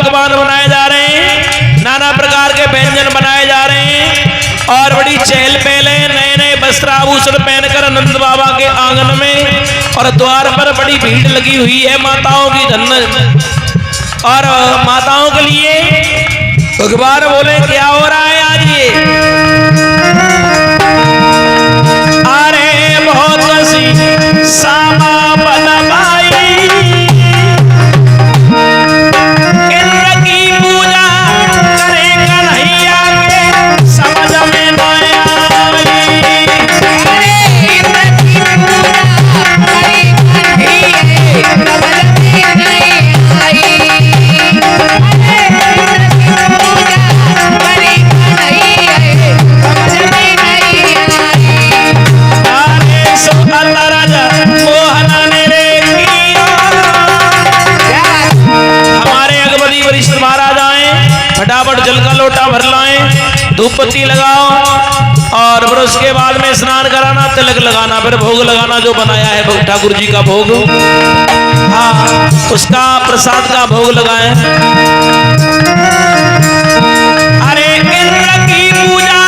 पकवान बनाए जा रहे हैं, नाना प्रकार के व्यंजन बनाए जा रहे हैं और बड़ी चहल पहल है। नए नए वस्त्र आभूषण पहनकर नंद बाबा के आंगन में और द्वार पर बड़ी भीड़ लगी हुई है माताओं की धन्य। और माताओं के लिए भगवान बोले क्या हो रहा है आज ये? अरे बहुत सी सामा बनवाई इंद्र की पूजा करे कन्हैया के समझ में न आई। इंद्र की पूजा करे कन्हैया समझ में नहीं फटाफट जल का लोटा भर लाएं, धूप बत्ती लगाओ और फिर उसके बाद में स्नान कराना, तिलक लगाना, फिर भोग लगाना। जो बनाया है ठाकुर जी का भोग, हाँ उसका प्रसाद का भोग लगाएं। अरे इंद्र की पूजा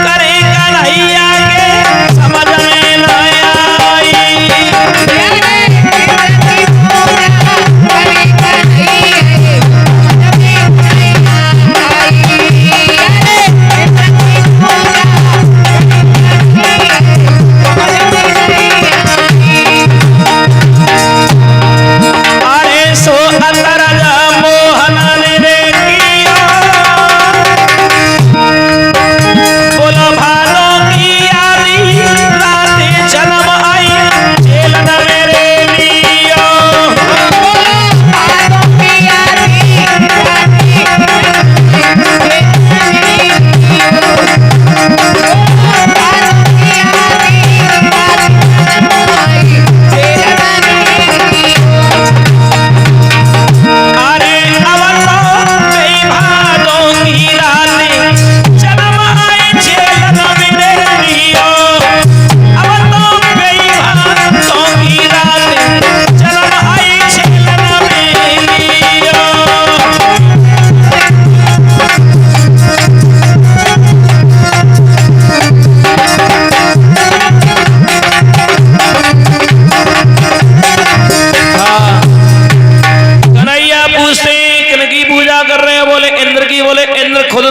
करे कन्हैया के समझ में न आई।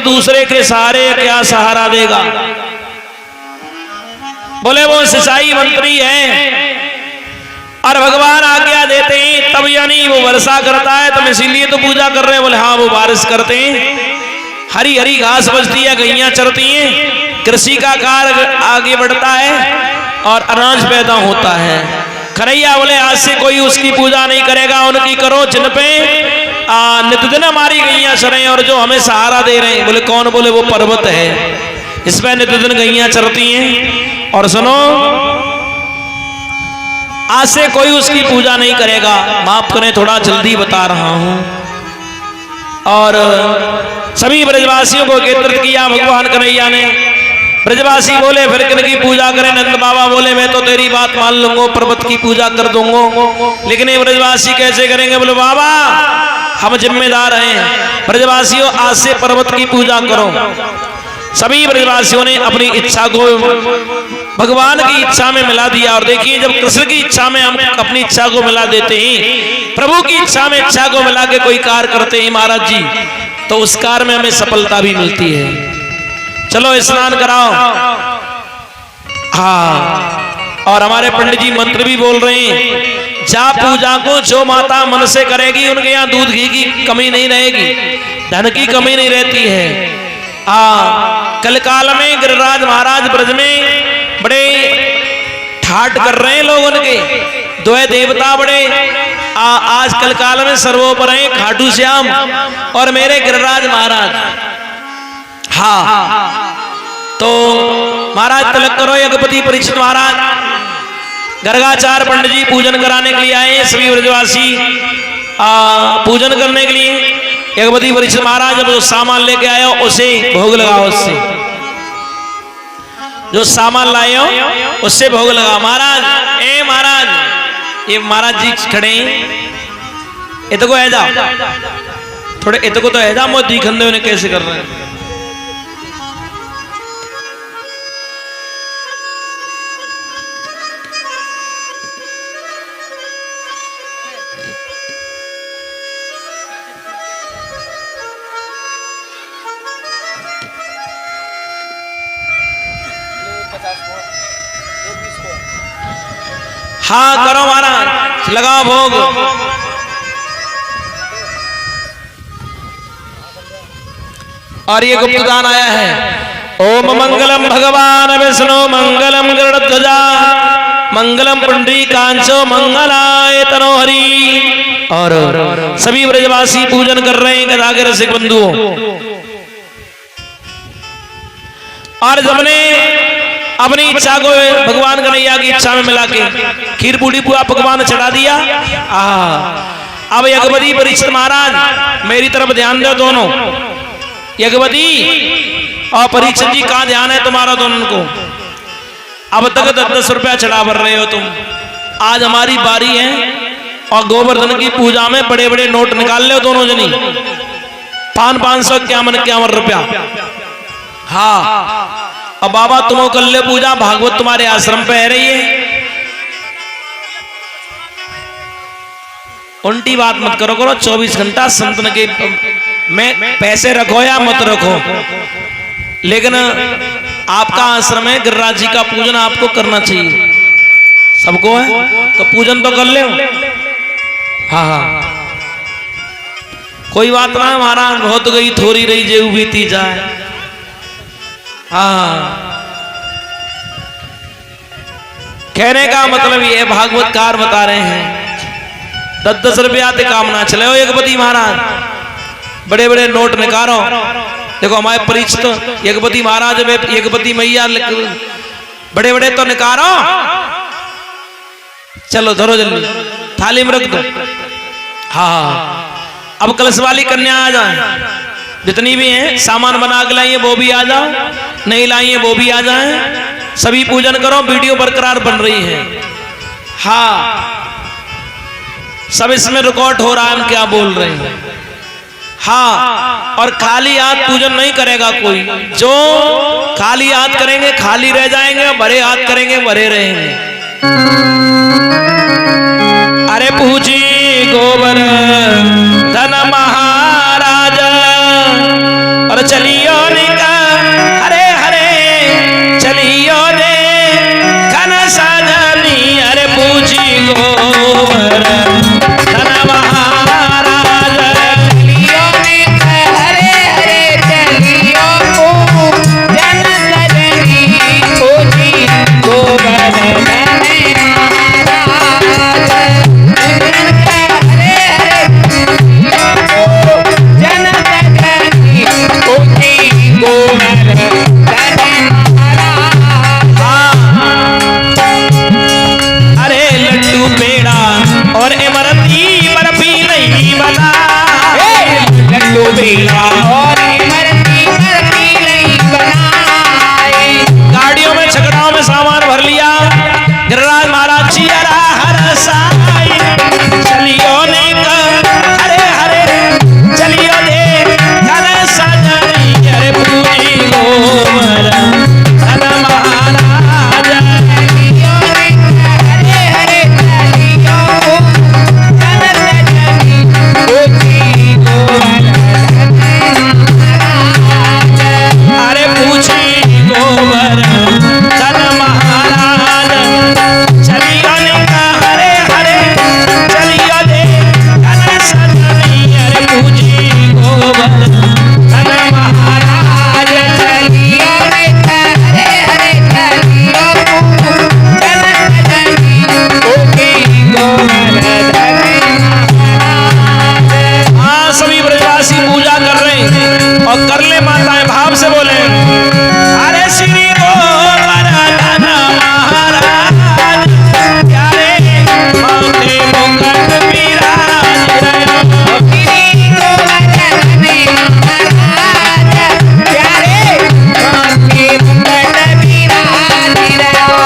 दूसरे के सहारे क्या सहारा देगा? बोले वो सिंचाई मंत्री है और भगवान आज्ञा देते हैं तब यानी वो वर्षा करता है, तुम इसीलिए तो पूजा कर रहे हैं। बोले हाँ वो बारिश करते हैं, हरी हरी घास बजती है, गैया चरती हैं, कृषि का कार्य आगे बढ़ता है और अनाज पैदा होता है। कन्हैया बोले आज से कोई उसकी पूजा नहीं करेगा, उनकी करो जिन पे नित्य दिन हमारी गैया चरें और जो हमें सहारा दे रहे हैं। बोले कौन? बोले वो पर्वत है, इस पे नित्य दिन गैया चरती हैं। और सुनो आज से कोई उसकी पूजा नहीं करेगा। माफ करें थोड़ा जल्दी बता रहा हूं। और सभी ब्रजवासियों को एकत्रित किया भगवान कन्हैया ने। ब्रजवासी बोले फिर किनकी पूजा करें? नंद बाबा बोले मैं तो तेरी बात मान लूंगा, पर्वत की पूजा कर दूंगा, लेकिन ये ब्रजवासी कैसे करेंगे? बोले बाबा हम जिम्मेदार हैं, ब्रजवासियों आज से पर्वत की पूजा करो। सभी ब्रजवासियों ने अपनी इच्छा को भगवान की इच्छा में मिला दिया। और देखिए जब कृष्ण की इच्छा में हम अपनी इच्छा को मिला देते हैं, प्रभु की इच्छा में इच्छा को मिला के कोई कार्य करते हैं महाराज जी, तो उस कार्य में हमें सफलता भी मिलती है। चलो स्नान कराओ। हाँ और हमारे पंडित जी मंत्र भी बोल रहे हैं, जा पूजा को जो माता मन से करेगी उनके यहाँ दूध घी की कमी नहीं रहेगी, धन की कमी नहीं रहती है। कल काल में गिरिराज महाराज ब्रज में बड़े ठाट कर रहे हैं लोग, उनके द्वय देवता बड़े आज कल काल में सर्वोपर हैं खाटू श्याम और मेरे गिरिराज महाराज। हाँ तो महाराज तिलक करो। यज्ञपति परीक्षित महाराज गर्गाचार्य पंडित जी पूजन कराने के लिए आए, सभी ब्रजवासी पूजन करने के लिए। यज्ञपति परीक्षित महाराज जब जो सामान लेके आए हो उसे भोग लगाओ, उससे जो सामान लाए हो उससे भोग लगाओ। महाराज ए महाराज, ये महाराज जी खड़े हैं, ये तो को जाओ थोड़े इत को तो ऐसा मोदी खंदे उन्हें कैसे कर रहे हैं। हाँ करो महाराज, लगाओ भोग। और ये गुप्तदान आया है। ओम मंगलम भगवान विष्णु मंगलम गरुड़ध्वजा मंगलम पुंडरीकांचो मंगलाय तनोहरि। और सभी ब्रजवासी पूजन कर रहे हैं गदा के रसिक बंधुओं। और सबने अपनी इच्छा को भगवान कन्हैया की इच्छा में मिला के खीर पूड़ी पुआ पकवान चढ़ा दिया। अब यज्ञपति परीक्षित महाराज मेरी तरफ ध्यान दो दोनों। यज्ञपति और परीक्षित जी कहाँ ध्यान है तुम्हारा दोनों को? अब तक 10-10 रुपया चढ़ा भर रहे हो तुम। आज हमारी बारी है और गोवर्धन की पूजा में बड़े बड़े नोट निकाल ले दोनों जनी। 551 रुपया। हाँ अब बाबा तुम कर ले पूजा, भागवत तुम्हारे आश्रम पे है रही है। उल्टी बात मत करो 24 घंटा संतन के में पैसे रखो या मत रखो, लेकिन आपका आश्रम है, गिरिराज जी का पूजन आपको करना चाहिए। सबको है तो पूजन तो कर ले। हाँ हाँ कोई बात ना महाराज, बहुत गई थोड़ी रही जेऊ बीती जाए। हाँ कहने का मतलब ये भागवतकार बता रहे हैं 10-10 रुपया ते काम ना चले हो। यज्ञपति महाराज बड़े बड़े नोट निकालो। देखो हमारे परिचित यज्ञपति महाराज यज्ञपति मैया बड़े बड़े तो निकालो। चलो धरो जल्दी थाली में रख दो। हाँ अब कलश वाली कन्या आ जाए, जितनी भी हैं सामान बना के लाइए वो भी आ जाओ, नहीं लाइए वो भी आ जाए। सभी पूजन करो, वीडियो बरकरार बन रही है। हाँ सब इसमें रिकॉर्ड हो रहा है हम क्या बोल रहे हैं। हाँ और खाली हाथ पूजन नहीं करेगा कोई। जो खाली हाथ करेंगे खाली रह जाएंगे, भरे हाथ करेंगे भरे रहेंगे। अरे पूजी गोवर्धन महाराज और चलियो निका हरे हरे चलियो रे घन सजनी। अरे पूजी गोवर्धन महाराज चलियो निका हरे हरे चलियो जन सजनी। पूजी गोवर्धन गाड़ियों में छकड़ाओं में सामान भर लिया। गिरिराज महाराज जी हर साई चलियो ने हरे हरे चलियो दे घन सजनी। अरे पूजी गोवर्धन महाराज चलियो ने हरे हरे चलियो जन सजनी। पूजी गोवर्धन महाराज। अरे पूजी गोवर्धन महाराज चलियो निका हरे हरे चलियो दे घन सजनी। अरे पूजी गोवर्धन महाराज चलियो निका हरे हरे चलियो जन सजनी। पूजी गोवर्धन महाराज। हाँ सभी ब्रजवासी पूजा कर रहे हैं और कर ले माताएं भाव से बोले अरे श्री गोवर्धन महाराज प्यारे माथे मुकुट विराज रहे। श्री गोवर्धन महाराज प्यारे माथे मुकुट विराज रहो।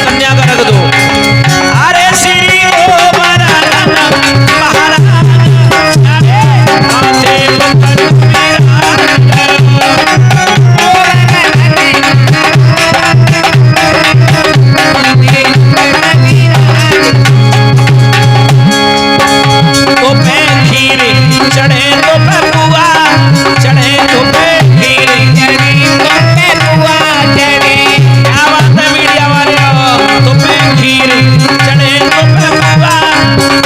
कन्या का रख दो। अरे श्री तो पे खीर चढ़े तो पे बुआ चढ़े तो पे खीर चढ़े तो पे बुआ चढ़े। क्या बात है मीडिया वाले, तो पे खीर चढ़े तो पे बुआ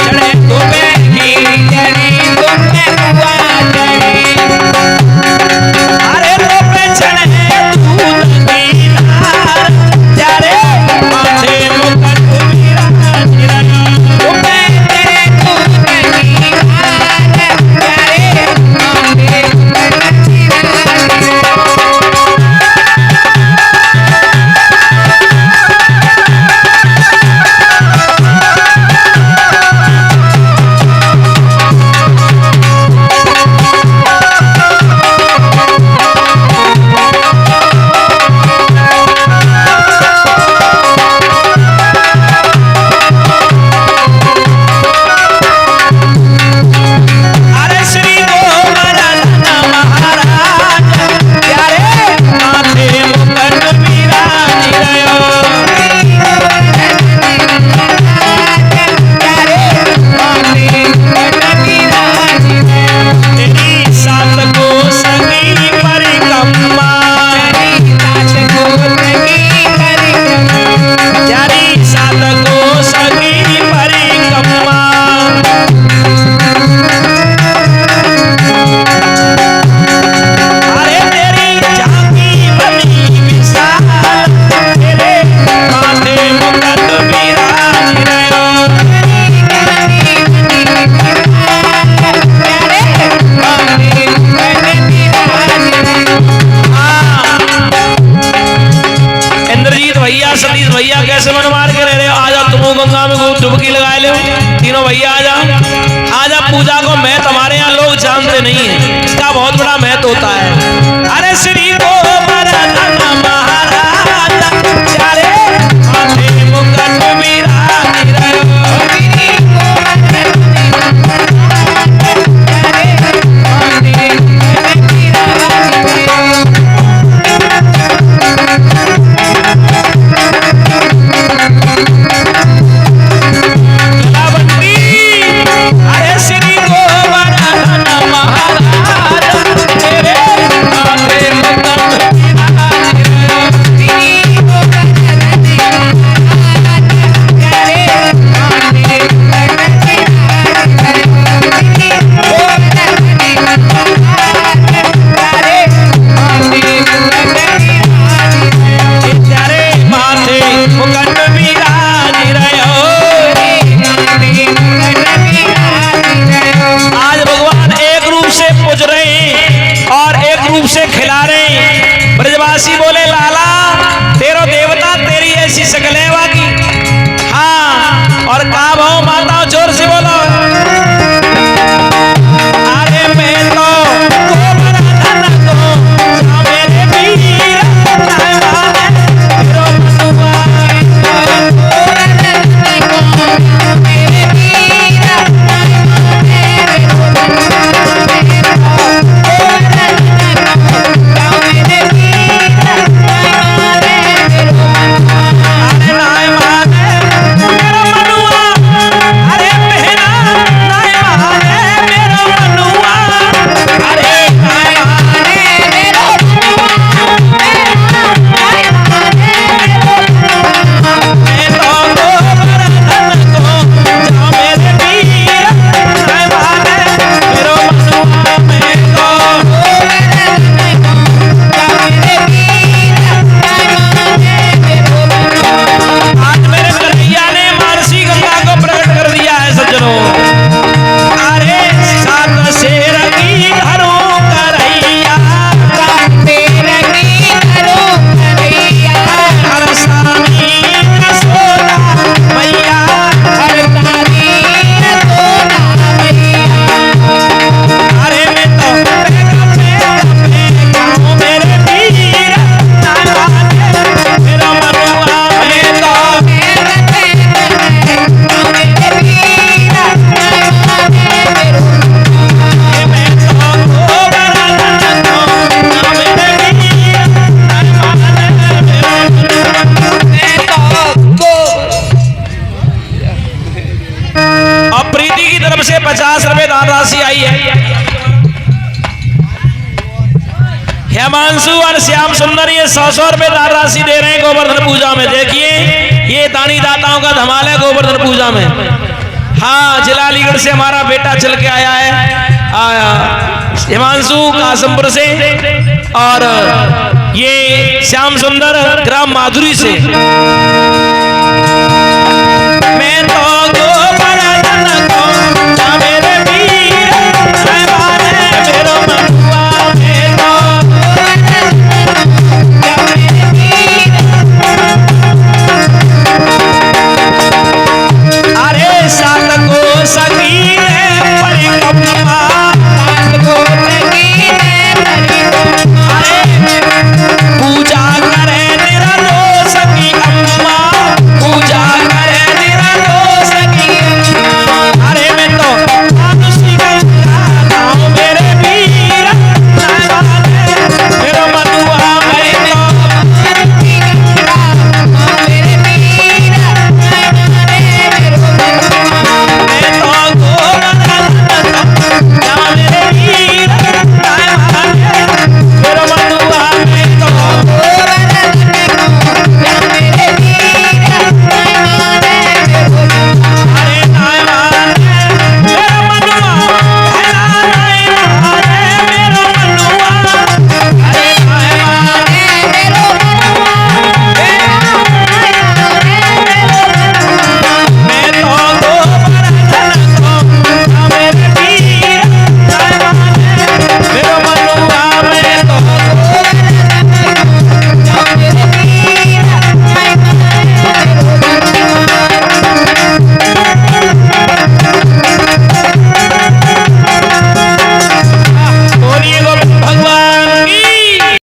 चढ़े तो पे खीर चढ़े तो पे बुआ चढ़े। अरे तो पे चढ़े दूध की धार चढ़े माथे मुकुट मीरा चिरना। तो पे तेरे दूध की धार चढ़े माथे मुकुट मीरा चिरना। अरे श्री गोवर्धन महाराज प्यारे माथे मुकुट विराज गयो। तेरी सात को सगी परिक्रमा तेरी सात को सगी परिक्रमा। अरे तेरी झांकी बनी विशाल तेरे माथे मुकुट विराज गयो। इंद्रजीत भैया सतीश भैया कैसे मन मार के रह रहे हो? आजा तुम गंगा में डुबकी लगा लो तीनों भैया। आजा आजा पूजा को महत्व हमारे यहाँ लोग जानते नहीं है, इसका बहुत बड़ा महत्व होता है। अरे श्री गोवर्धन महाराज प्यारे माथे मुकुट विराज गयो। कलावंती अरे श्री गोवर्धन महाराज तेरे माथे मुकुट तरफ से 50 रुपए दान राशि आई है। हिमांशु और श्याम सुंदर ये 100 रुपए दान राशि दे रहे हैं गोवर्धन पूजा में। देखिए ये दानी दाताओं का धमाल है गोवर्धन पूजा में। हाँ, जिला अलीगढ़ से हमारा बेटा चल के आया है, हिमांशु कासमपुर से, और ये श्याम सुंदर ग्राम माधुरी से।